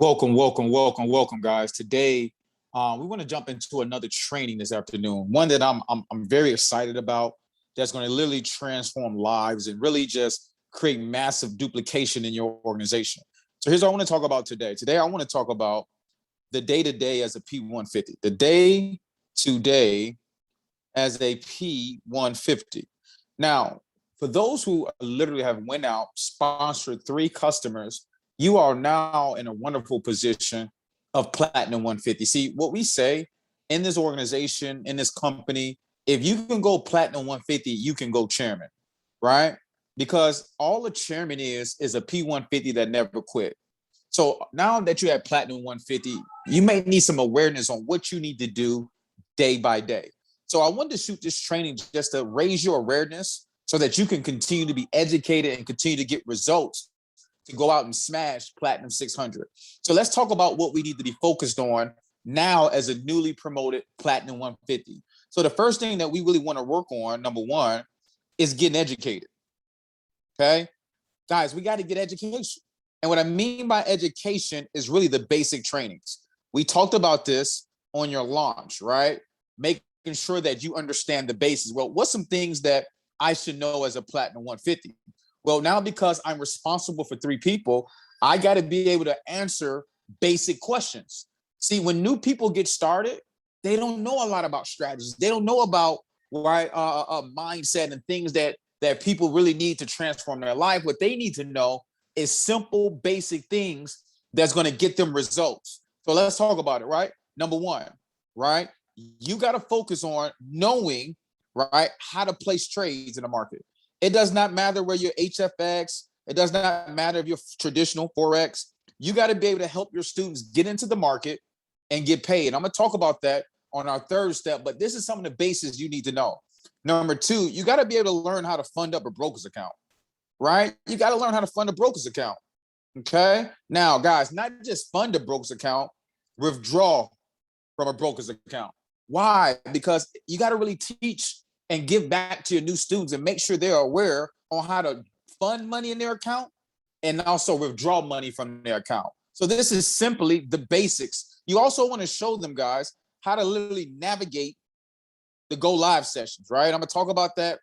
Welcome, guys. Today, we want to jump into another training this afternoon. One that I'm very excited about. That's going to literally transform lives and really just create massive duplication in your organization. So here's what I want to talk about today. Today, I want to talk about the day-to-day as a P150. The day to day as a P150. Now, for those who literally have went out, sponsored 3 customers, you are now in a wonderful position of Platinum 150. See, what we say in this organization, in this company, if you can go Platinum 150, you can go chairman, right? Because all a chairman is a P150 that never quit. So now that you're at Platinum 150, you may need some awareness on what you need to do day by day. So I wanted to shoot this training just to raise your awareness so that you can continue to be educated and continue to get results to go out and smash Platinum 600. So let's talk about what we need to be focused on now as a newly promoted Platinum 150. So the first thing that we really want to work on, number one, is getting educated. Okay, guys, we got to get education. And what I mean by education is really the basic trainings. We talked about this on your launch, right? Making sure that you understand the basics. Well, what's some things that I should know as a Platinum 150? Well, now because I'm responsible for 3 people, I got to be able to answer basic questions. See, when new people get started, they don't know a lot about strategies. They don't know about mindset and things that people really need to transform their life. What they need to know is simple, basic things that's going to get them results. So let's talk about it, right? Number one, right? You got to focus on knowing, right, how to place trades in the market. It does not matter where you're HFX. It does not matter if you're traditional Forex. You got to be able to help your students get into the market and get paid. I'm going to talk about that on our third step, but this is some of the basics you need to know. Number 2, you got to be able to learn how to fund up a broker's account, right? You got to learn how to fund a broker's account. Okay. Now, guys, not just fund a broker's account, withdraw from a broker's account. Why? Because you got to really teach and give back to your new students and make sure they're aware on how to fund money in their account and also withdraw money from their account. So this is simply the basics. You also want to show them, guys, how to literally navigate the go live sessions, right? I'm going to talk about that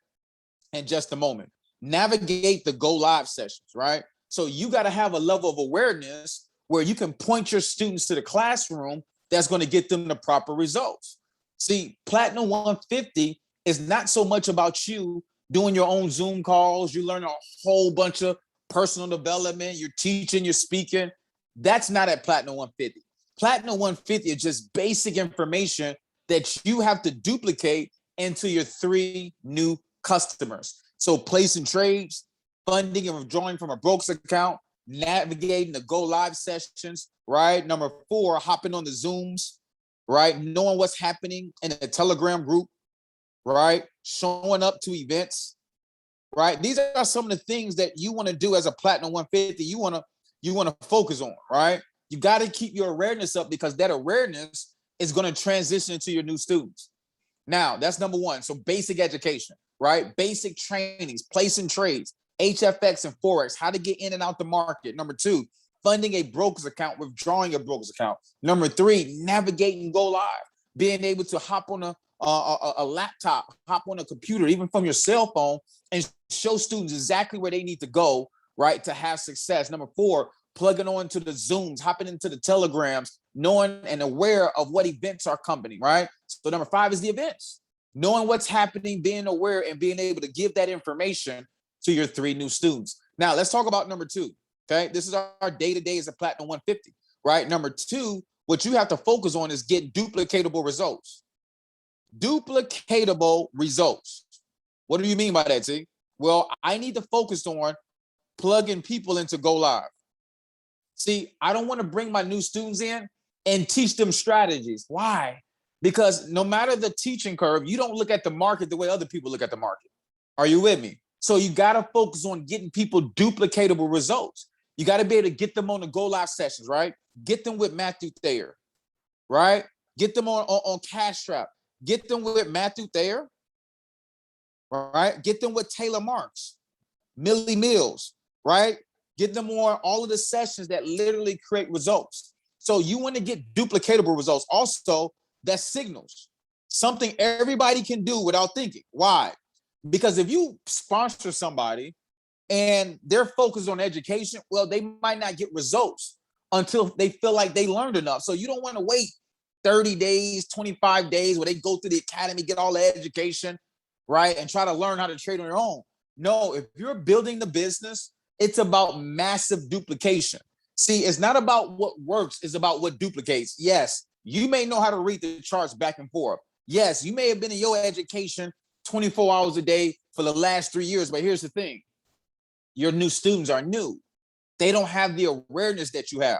in just a moment. Navigate the go live sessions, right? So you got to have a level of awareness where you can point your students to the classroom that's going to get them the proper results. See, Platinum 150 is not so much about you doing your own Zoom calls. You learn a whole bunch of personal development. You're teaching, you're speaking. That's not at Platinum 150. Platinum 150 is just basic information that you have to duplicate into your 3 new customers. So placing trades, funding and withdrawing from a broker's account, navigating the go live sessions, right? Number 4, hopping on the Zooms, right? Knowing what's happening in a Telegram group, right? Showing up to events, right? These are some of the things that you want to do as a Platinum 150. You want to focus on, right? You got to keep your awareness up because that awareness is going to transition to your new students. Now, that's number 1. So basic education, right? Basic trainings, placing trades, HFX and Forex, how to get in and out the market. Number 2, funding a broker's account, withdrawing a broker's account. Number 3, navigating go live, being able to hop on a laptop, hop on a computer, even from your cell phone, and show students exactly where they need to go, right, to have success. Number 4, plugging on to the Zooms, hopping into the Telegrams, knowing and aware of what events are coming, right? So number 5 is the events, knowing what's happening, being aware, and being able to give that information to your 3 new students. Now, let's talk about number 2, okay? This is our day-to-day as a Platinum 150, right? Number 2, what you have to focus on is getting duplicatable results. Duplicatable results. What do you mean by that, T? Well, I need to focus on plugging people into Go Live. See, I don't want to bring my new students in and teach them strategies. Why? Because no matter the teaching curve, you don't look at the market the way other people look at the market. Are you with me? So you got to focus on getting people duplicatable results. You got to be able to get them on the Go Live sessions, right? Get them with Matthew Thayer, right? Get them on Cash Trap. Get them with Matthew Thayer, right? Get them with Taylor Marks, Millie Mills, right? Get them on all of the sessions that literally create results. So you want to get duplicatable results. Also, that's signals, something everybody can do without thinking. Why? Because if you sponsor somebody and they're focused on education, well, they might not get results until they feel like they learned enough. So you don't want to wait 30 days, 25 days where they go through the academy, get all the education, right? And try to learn how to trade on their own. No, if you're building the business, it's about massive duplication. See, it's not about what works, it's about what duplicates. Yes, you may know how to read the charts back and forth. Yes, you may have been in your education 24 hours a day for the last 3 years, but here's the thing. Your new students are new. They don't have the awareness that you have.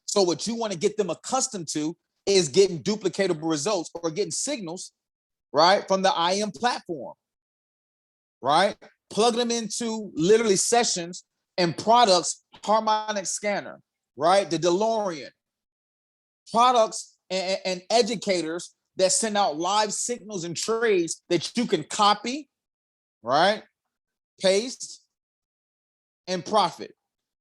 So what you want to get them accustomed to is getting duplicatable results or getting signals, right, from the IM platform, right? Plug them into literally sessions and products, harmonic scanner, right? The DeLorean, products and educators that send out live signals and trades that you can copy, right? Paste and profit.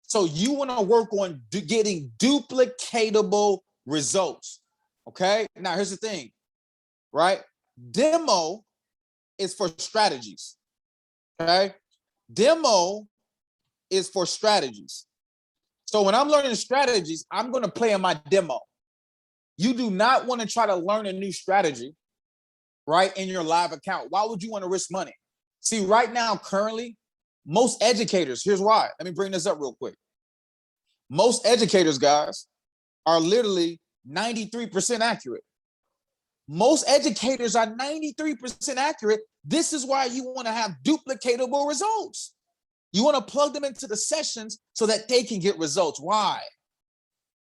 So you want to work on getting duplicatable results. Okay. Now here's the thing, right? Demo is for strategies. Okay. Demo is for strategies. So when I'm learning strategies, I'm going to play in my demo. You do not want to try to learn a new strategy, right, in your live account. Why would you want to risk money? See, right now, currently, most educators, here's why. Let me bring this up real quick. Most educators, guys, are literally 93% accurate. Most educators are 93% accurate. This is why you want to have duplicatable results. You want to plug them into the sessions so that they can get results. Why?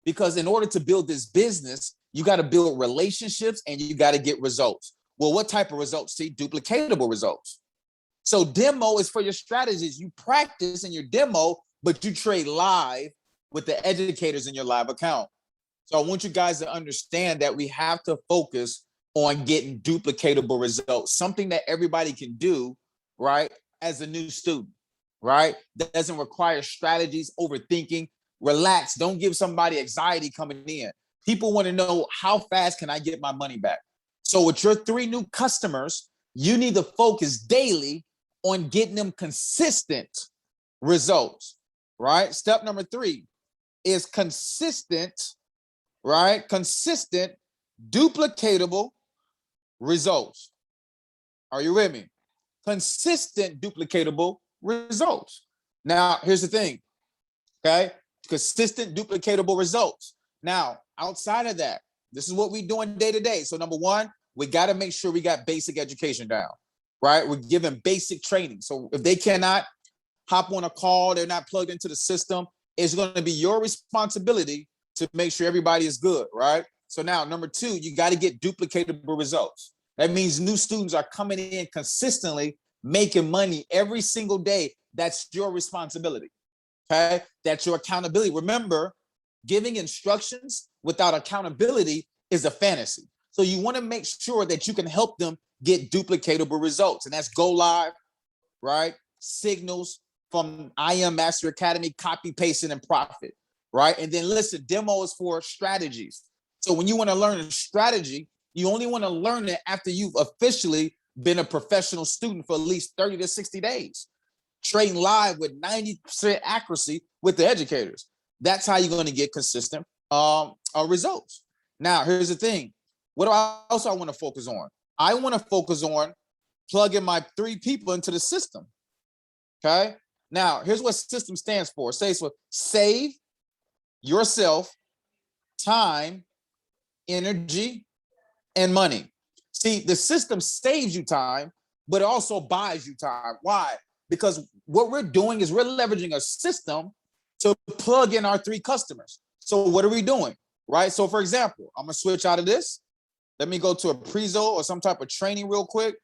Because in order to build this business, you got to build relationships and you got to get results. Well, what type of results? See, duplicatable results. So demo is for your strategies. You practice in your demo, but you trade live with the educators in your live account. So I want you guys to understand that we have to focus on getting duplicatable results, something that everybody can do, right, as a new student, right? That doesn't require strategies, overthinking. Relax. Don't give somebody anxiety coming in. People want to know, how fast can I get my money back? So with your 3 new customers, you need to focus daily on getting them consistent results, right? Step number 3 is consistent, right? Consistent, duplicatable results. Are you with me? Consistent, duplicatable results. Now, here's the thing, okay? Consistent, duplicatable results. Now, outside of that, this is what we're doing day to day. So number 1, we got to make sure we got basic education down, right? We're giving basic training. So if they cannot hop on a call, they're not plugged into the system, it's going to be your responsibility to make sure everybody is good, right? So now, number 2, you got to get duplicatable results. That means new students are coming in consistently, making money every single day. That's your responsibility, okay? That's your accountability. Remember, giving instructions without accountability is a fantasy. So you want to make sure that you can help them get duplicatable results. And that's go live, right? Signals from IM Master Academy, copy, pasting, and profit, right? And then listen, demo is for strategies. So when you want to learn a strategy, you only want to learn it after you've officially been a professional student for at least 30 to 60 days. Trading live with 90% accuracy with the educators. That's how you're going to get consistent results. Now, here's the thing. What else I want to focus on? I want to focus on plugging my 3 people into the system. Okay. Now, here's what system stands for. It stands for save yourself time, energy, and money. See, the system saves you time, but it also buys you time. Why? Because what we're doing is we're leveraging a system to plug in our 3 customers. So what are we doing? Right? So for example, I'm going to switch out of this. Let me go to a Prezo or some type of training real quick.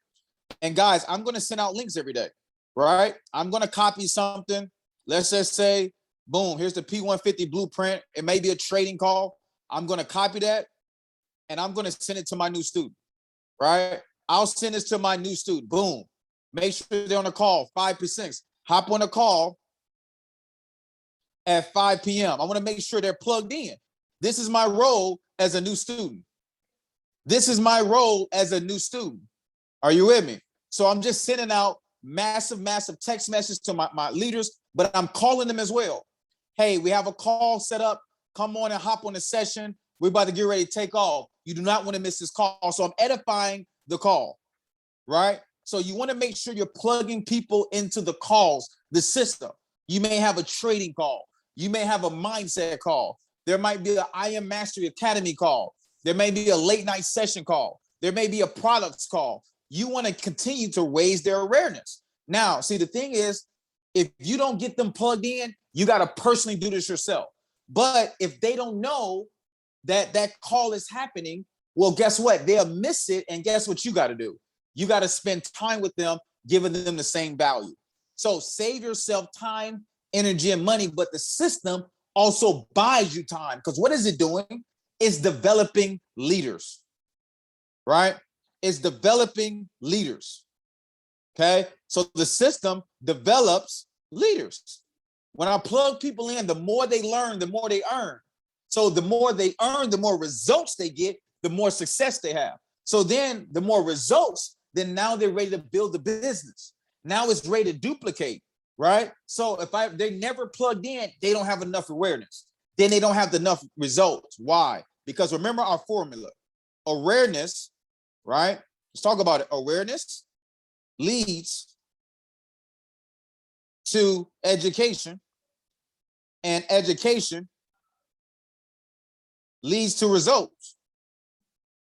And guys, I'm going to send out links every day, right? I'm going to copy something. Let's just say, boom, here's the P150 blueprint. It may be a trading call. I'm going to copy that and I'm going to send it to my new student, right? I'll send this to my new student. Boom. Make sure they're on the call, 5%. Hop on a call. at 5 p.m. I want to make sure they're plugged in. This is my role as a new student. This is my role as a new student. Are you with me? So I'm just sending out massive text messages to my leaders, but I'm calling them as well. Hey, we have a call set up. Come on and hop on the session. We're about to get ready to take off. You do not want to miss this call. So I'm edifying the call, right? So you want to make sure you're plugging people into the calls, the system. You may have a trading call. You may have a mindset call. There might be an I Am Mastery Academy call. There may be a late night session call. There may be a products call. You want to continue to raise their awareness. Now, see, the thing is, if you don't get them plugged in, you got to personally do this yourself. But if they don't know that that call is happening, well, guess what? They'll miss it. And guess what you got to do? You got to spend time with them, giving them the same value. So save yourself time, energy, and money. But the system also buys you time, because what is it doing? It's developing leaders, right? It's developing leaders. Okay. So the system develops leaders. When I plug people in, the more they learn, the more they earn. So the more they earn, the more results they get, the more success they have. So then the more results, then now they're ready to build the business. Now it's ready to duplicate, right? So if they never plugged in, they don't have enough awareness. Then they don't have enough results. Why? Because remember our formula. Awareness, right? Let's talk about it. Awareness leads to education, and education leads to results.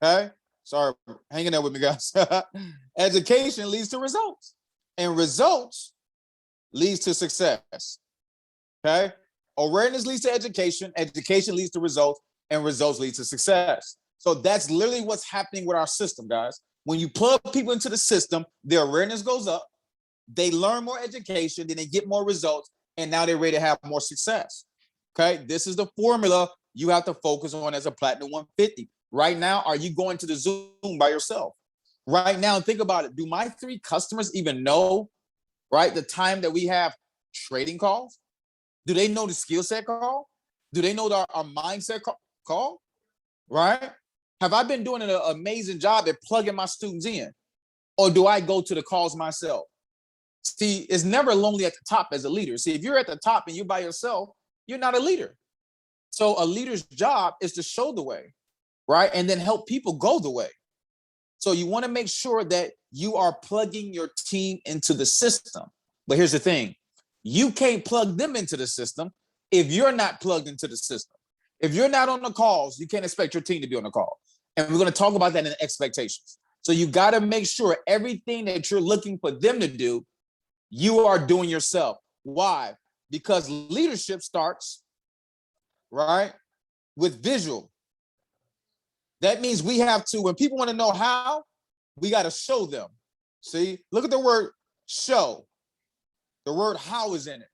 Okay? Sorry, hanging out with me, guys. Education leads to results, and results leads to success. Okay? Awareness leads to education, education leads to results, and results lead to success. So that's literally what's happening with our system, guys. When you plug people into the system, their awareness goes up, they learn more education, then they get more results, and now they're ready to have more success. Okay, this is the formula you have to focus on as a Platinum 150. Right now, are you going to the Zoom by yourself? Right now, think about it. Do my 3 customers even know, right, the time that we have trading calls? Do they know the skill set call? Do they know our mindset call? Right? Have I been doing an amazing job at plugging my students in? Or do I go to the calls myself? See, it's never lonely at the top as a leader. See, if you're at the top and you're by yourself, you're not a leader. So a leader's job is to show the way, right? And then help people go the way. So you want to make sure that you are plugging your team into the system. But here's the thing. You can't plug them into the system if you're not plugged into the system. If you're not on the calls, you can't expect your team to be on the call. And we're going to talk about that in expectations. So you got to make sure everything that you're looking for them to do, you are doing yourself. Why? Because leadership starts, right, with visual. That means we have to, when people want to know how, we got to show them. See, look at the word show. The word how is in it.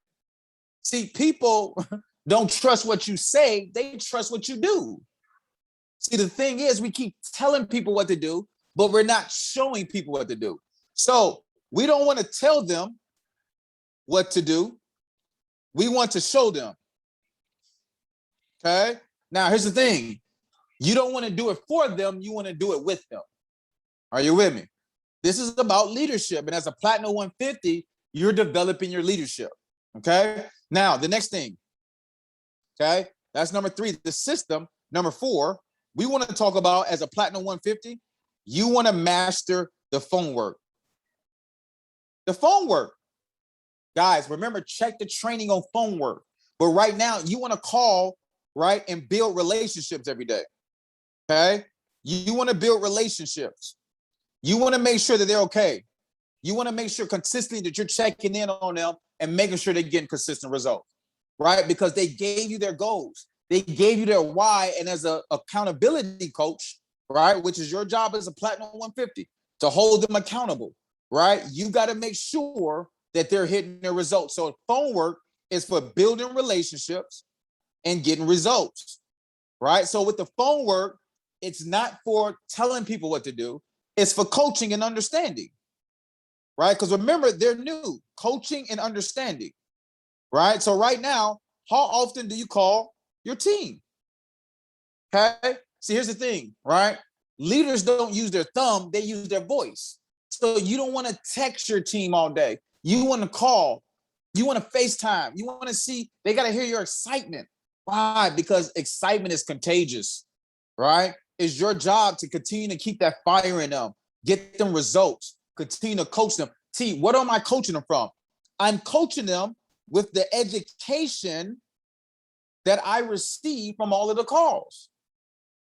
See, people don't trust what you say, they trust what you do. See, the thing is, we keep telling people what to do, but we're not showing people what to do. So we don't want to tell them what to do. We want to show them. Okay? Now, here's the thing. You don't want to do it for them. You want to do it with them. Are you with me? This is about leadership. And as a Platinum 150, you're developing your leadership. Okay? Now, the next thing. Okay? That's number 3, the system. Number 4, we want to talk about as a Platinum 150, you want to master the phone work. The phone work. Guys, remember, check the training on phone work. But right now, you want to call, right, and build relationships every day. Okay? You want to build relationships. You want to make sure that they're okay. You want to make sure consistently that you're checking in on them and making sure they're getting consistent results, right? Because they gave you their goals. They gave you their why. And as an accountability coach, right, which is your job as a Platinum 150, to hold them accountable, right? You got to make sure that they're hitting their results. So phone work is for building relationships and getting results, right? So with the phone work, it's not for telling people what to do. It's for coaching and understanding, right? Because remember, they're new, coaching and understanding, right? So right now, How often do you call your team? Okay. See, here's the thing, right? Leaders don't use their thumb, they use their voice. So you don't want to text your team all day. You want to call, you want to FaceTime, you want to see, they got to hear your excitement. Why? Because excitement is contagious, right? It's your job to continue to keep that fire in them, get them results, continue to coach them. T, what am I coaching them from? I'm coaching them with the education that I receive from all of the calls,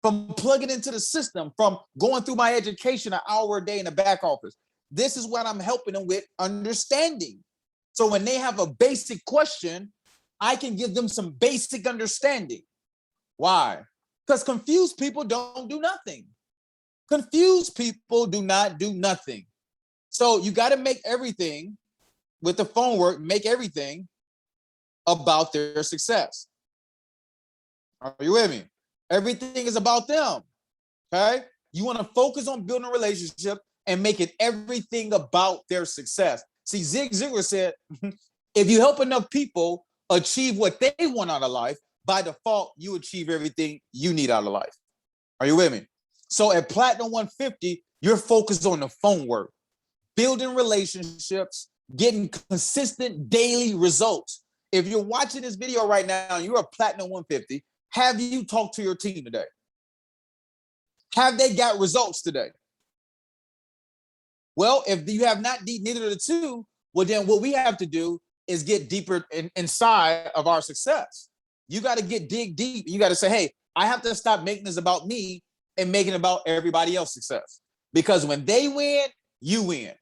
from plugging into the system, from going through my education an hour a day in the back office. This is what I'm helping them with, understanding. So when they have a basic question, I can give them some basic understanding. Why? Because confused people don't do nothing. Confused people do not do nothing. So you got to make everything with the phone work, make everything about their success. Are you with me? Everything is about them. Okay. You want to focus on building a relationship and make it everything about their success. See, Zig Ziglar said, if you help enough people achieve what they want out of life, by default, you achieve everything you need out of life. Are you with me? So at Platinum 150, you're focused on the phone work, building relationships, getting consistent daily results. If you're watching this video right now, and you're a Platinum 150, have you talked to your team today? Have they got results today? Well, if you have not, neither of the two, well, then what we have to do is get deeper inside of our success. You got to dig deep. You got to say, hey, I have to stop making this about me and making it about everybody else's success. Because when they win, you win.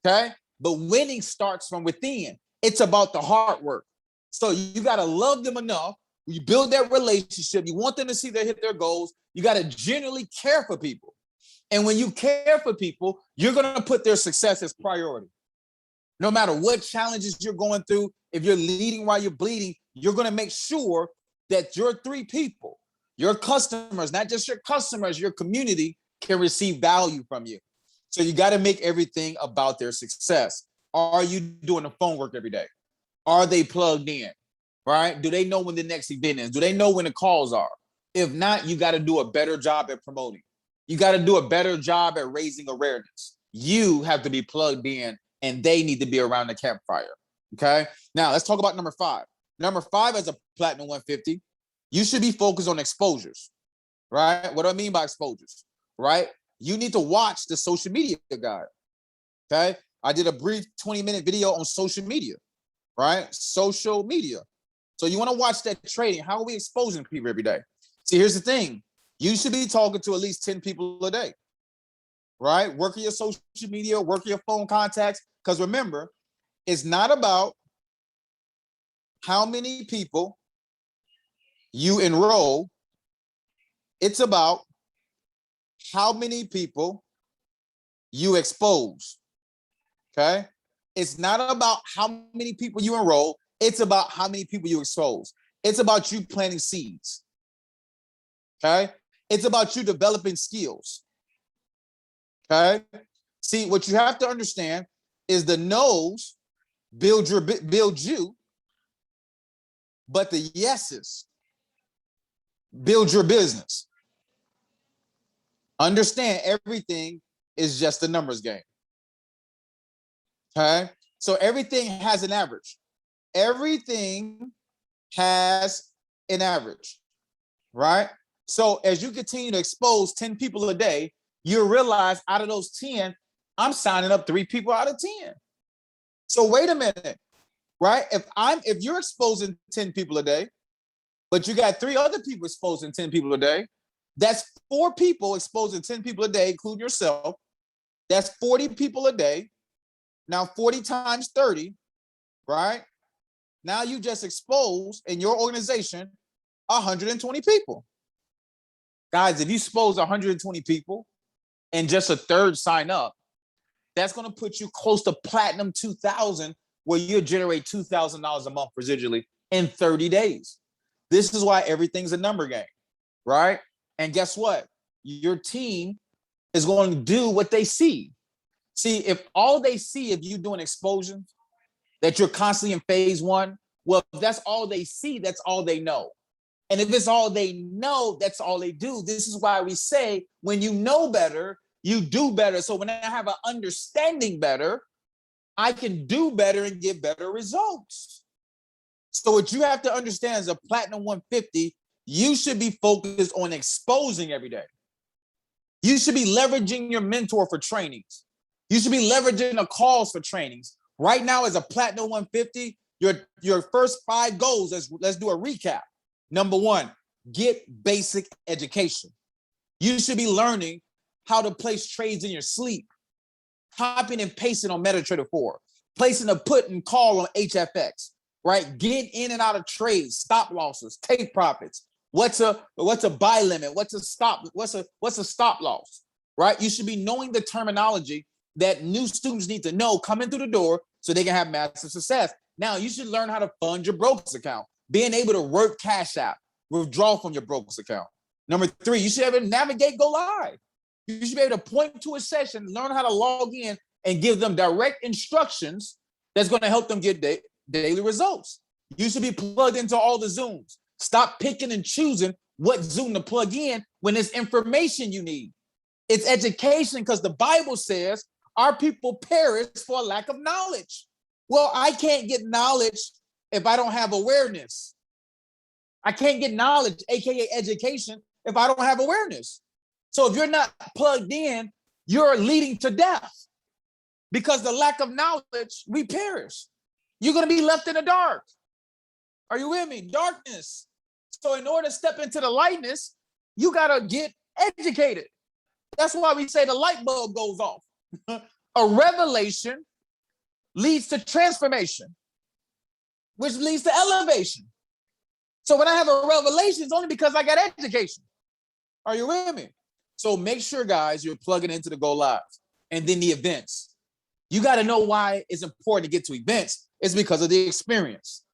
Okay? But winning starts from within. It's about the hard work. So you got to love them enough. You build that relationship. You want them to see they hit their goals. You got to genuinely care for people. And when you care for people, you're going to put their success as priority. No matter what challenges you're going through, if you're leading while you're bleeding, you're going to make sure that your three people, your customers, not just your customers, your community, can receive value from you. So you got to make everything about their success. Are you doing the phone work every day? Are they plugged in? Right? Do they know when the next event is? Do they know when the calls are? If not, you got to do a better job at promoting. You got to do a better job at raising awareness. You have to be plugged in, and they need to be around the campfire. Okay. Now let's talk about number 5. Number 5, as a Platinum 150, you should be focused on exposures. Right? What do I mean by exposures? Right? You need to watch the social media guide. Okay. I did a brief 20-minute video on social media. Right? Social media. So you want to watch that trading. How are we exposing people every day? See, here's the thing. You should be talking to at least 10 people a day, right? Working your social media, working your phone contacts. Because remember, it's not about how many people you enroll. It's about how many people you expose, okay? It's not about how many people you enroll. It's about how many people you expose. It's about you planting seeds, okay? It's about you developing skills, okay? See, what you have to understand is the no's build you, but the yeses build your business. Understand, everything is just a numbers game, okay? So everything has an average. Everything has an average, right? So as you continue to expose 10 people a day, you realize out of those 10, I'm signing up 3 people out of 10. So wait a minute, right? If you're exposing 10 people a day, but you got 3 other people exposing 10 people a day, that's 4 people exposing 10 people a day, including yourself. That's 40 people a day. Now 40 times 30, right? Now you just exposed in your organization 120 people. Guys, if you expose 120 people and just a third sign up, that's going to put you close to Platinum 2000, where you'll generate $2,000 a month residually in 30 days. This is why everything's a number game, right? And guess what? Your team is going to do what they see. See, if all they see of you doing exposure, that you're constantly in phase 1, Well, if that's all they see, that's all they know. And if it's all they know, that's all they do. This is why we say when you know better, you do better. So when I have an understanding better, I can do better and get better results. So what you have to understand is a Platinum 150, you should be focused on exposing every day. You should be leveraging your mentor for trainings. You should be leveraging the calls for trainings. Right now, as a Platinum 150, your first 5 goals, let's do a recap. Number 1, get basic education. You should be learning how to place trades in your sleep, copying and pasting on MetaTrader 4, placing a put and call on HFX, right? Get in and out of trades, stop losses, take profits. What's a buy limit? What's a stop loss, right? You should be knowing the terminology that new students need to know coming through the door so they can have massive success. Now, you should learn how to fund your broker's account, being able to work Cash App, withdraw from your broker's account. Number 3, you should be able to navigate Go Live. You should be able to point to a session, learn how to log in, and give them direct instructions that's going to help them get daily results. You should be plugged into all the Zooms. Stop picking and choosing what Zoom to plug in when it's information you need. It's education, because the Bible says our people perish for a lack of knowledge. Well, I can't get knowledge if I don't have awareness. I can't get knowledge, aka education, if I don't have awareness. So if you're not plugged in, you're leading to death, because the lack of knowledge, we perish. You're going to be left in the dark. Are you with me? Darkness. So in order to step into the lightness, you got to get educated. That's why we say the light bulb goes off. A revelation leads to transformation, which leads to elevation. So when I have a revelation, it's only because I got education. Are you with me? So make sure, guys, you're plugging into the Go Live and then the events. You got to know why it's important to get to events. It's because of the experience.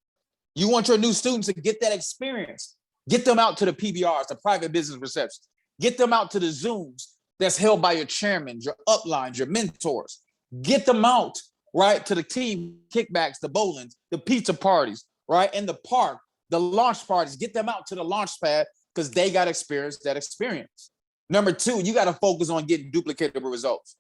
You want your new students to get that experience. Get them out to the PBRs, the private business receptions. Get them out to the Zooms that's held by your chairmen, your uplines, your mentors. Get them out, right, to the team kickbacks, the bowlings, the pizza parties, right, in the park, the launch parties. Get them out to the launch pad, because they got to experience that experience. Number 2, you got to focus on getting duplicatable results.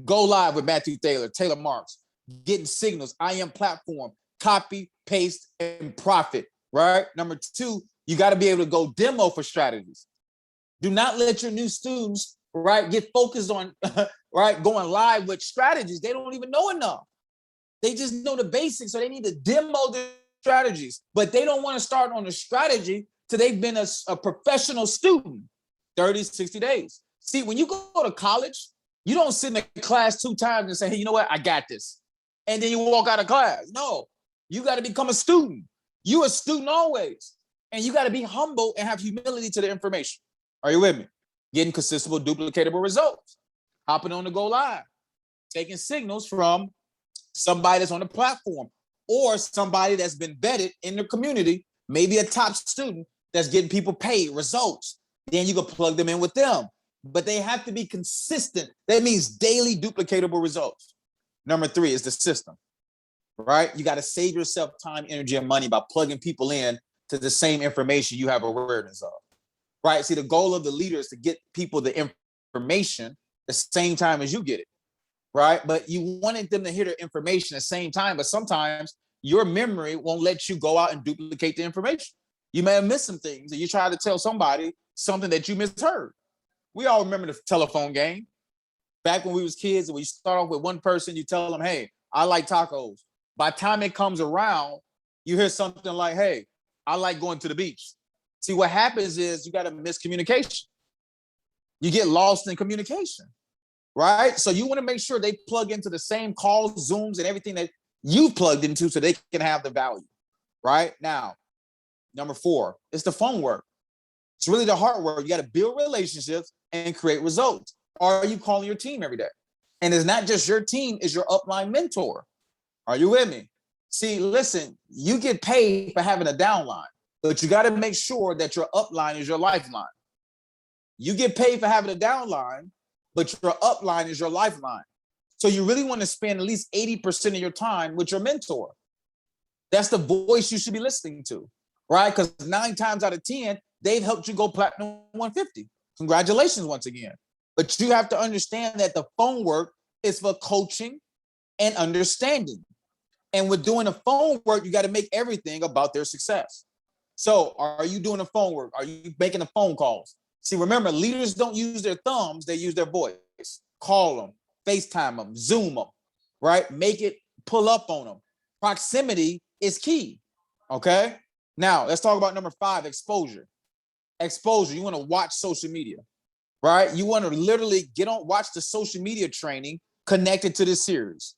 Go live with Matthew Taylor Marks, getting signals, IM platform, copy, paste, and profit, right? Number 2, you got to be able to go demo for strategies. Do not let your new students, right, get focused on, right, going live with strategies. They don't even know enough. They just know the basics, so they need to demo the strategies. But they don't want to start on a strategy till they've been a professional student, 30, 60 days. See, when you go to college, you don't sit in the class 2 times and say, hey, you know what, I got this. And then you walk out of class. No, you got to become a student. You a student always. And you got to be humble and have humility to the information. Are you with me? Getting consistent, duplicatable results. Hopping on the Go Live. Taking signals from somebody that's on the platform or somebody that's been vetted in the community, maybe a top student that's getting people paid results. Then you can plug them in with them. But they have to be consistent. That means daily duplicatable results. Number 3 is the system, right? You got to save yourself time, energy, and money by plugging people in to the same information you have awareness of, right? See, the goal of the leader is to get people the information the same time as you get it, right? But you wanted them to hear the information at the same time, but sometimes your memory won't let you go out and duplicate the information. You may have missed some things, and you try to tell somebody something that you misheard. We all remember the telephone game. Back when we was kids, and we start off with one person, you tell them, hey, I like tacos. By the time it comes around, you hear something like, hey, I like going to the beach. See, what happens is you got a miscommunication. You get lost in communication, right? So you want to make sure they plug into the same calls, Zooms, and everything that you plugged into so they can have the value, right? Now, number 4, it's the phone work. It's really the hard work. You got to build relationships and create results. Are you calling your team every day? And it's not just your team, it's your upline mentor. Are you with me? See, listen, you get paid for having a downline, but you got to make sure that your upline is your lifeline. You get paid for having a downline, but your upline is your lifeline. So you really want to spend at least 80% of your time with your mentor. That's the voice you should be listening to, right? Because 9 times out of 10, they've helped you go platinum 150. Congratulations once again. But you have to understand that the phone work is for coaching and understanding. And with doing the phone work, you got to make everything about their success. So are you doing the phone work? Are you making the phone calls? See, remember, leaders don't use their thumbs, they use their voice. Call them, FaceTime them, Zoom them, right? Make it pull up on them. Proximity is key, okay? Now, let's talk about number 5, exposure. Exposure, you want to watch social media, right? You want to literally watch the social media training connected to this series.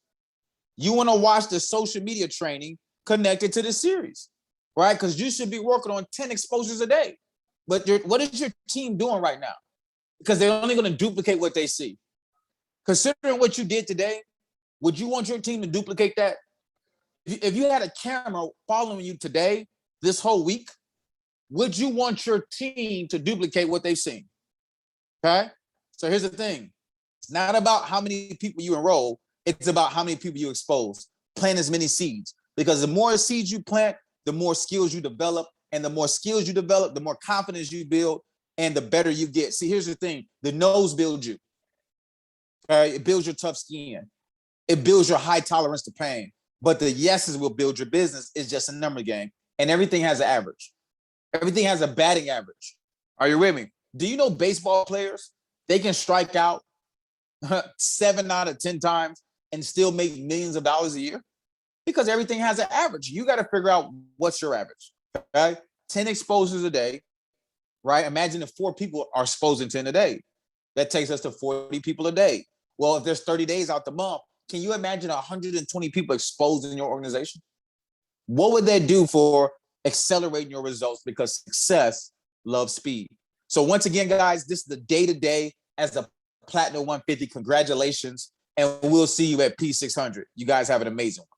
You want to watch the social media training connected to this series, right? Because you should be working on 10 exposures a day. But what is your team doing right now? Because they're only going to duplicate what they see. Considering what you did today, would you want your team to duplicate that? If you had a camera following you today, this whole week, would you want your team to duplicate what they've seen? Okay? So here's the thing. It's not about how many people you enroll. It's about how many people you expose. Plant as many seeds. Because the more seeds you plant, the more skills you develop. And the more skills you develop, the more confidence you build, and the better you get. See, here's the thing. The no's build you. Okay? It builds your tough skin. It builds your high tolerance to pain. But the yeses will build your business. It's just a number game. And everything has an average. Everything has a batting average. Are you with me? Do you know baseball players, they can strike out 7 out of 10 times and still make millions of dollars a year? Because everything has an average. You got to figure out what's your average. Okay? 10 exposures a day, right? Imagine if 4 people are exposing 10 a day. That takes us to 40 people a day. Well, if there's 30 days out the month, can you imagine 120 people exposed in your organization? What would that do for accelerating your results? Because success loves speed. So once again, guys, this is the day-to-day as a Platinum 150. Congratulations. And we'll see you at P600. You guys have an amazing one.